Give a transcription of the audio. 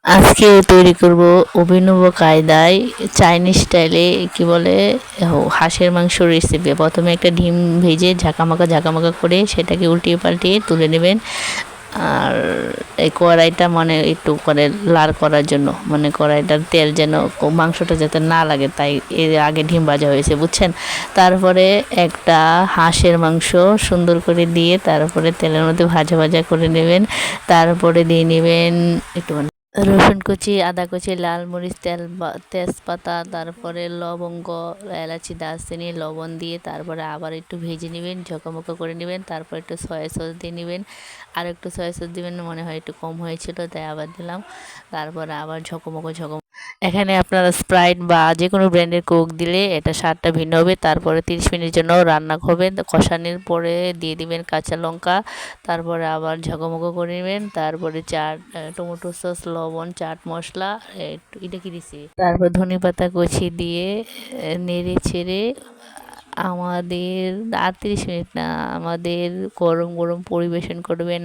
আজকে তৈরি করব অভিনব কায়দায় চাইনিজ স্টাইলে কি বলে হাঁসের মাংস রেসিপি। প্রথমে একটা ডিম ভেজে ঝাঁকামাকা করে সেটাকে উল্টিয়ে পাল্টিয়ে তুলে নেবেন। আর এই কড়াইটা মানে একটু করে লাল করার জন্য, মানে কড়াইটার তেল যেন মাংসটা যাতে না লাগে, তাই এর আগে ডিম ভাজা হয়েছে, বুঝছেন। তারপরে একটা হাঁসের মাংস সুন্দর করে দিয়ে তারপরে তেলের মধ্যে ভাজা ভাজা করে নেবেন। তারপরে দিয়ে নেবেন একটু রসুন কুচি, আদা কুচি, লাল মরিচ, তেজপাতা, তারপরে লবঙ্গ, এলাচি, দারচিনি, লবণ দিয়ে তারপরে আবার একটু ভেজে নেবেন, ঝকমকো করে নেবেন। তারপর একটু সয়া সস দিয়ে নেবেন, আর একটু সয়া সস দিবেন, মনে হয় একটু কম হয়েছিল তাই আবার দিলাম। তারপরে আবার ঝকমকো এখানে আপনারা স্প্রাইট বা যে কোনো ব্র্যান্ডের কোক দিলে এটা স্বাদটা ভিন্ন হবে। তারপরে 30 মিনিট জন্য রান্না হবে। কষানোর পরে দিয়ে দিবেন কাঁচা লঙ্কা, তারপরে আবার ঝকমকো করে নেবেন। তারপরে টমেটো সস, লবণ, চাট মশলা, এটা কি দিছি, তারপর ধনেপাতা কুচি দিয়ে নেড়ে ছেড়ে আমাদের আর 30 মিনিট না, আমাদের গরম গরম পরিবেশন করবেন।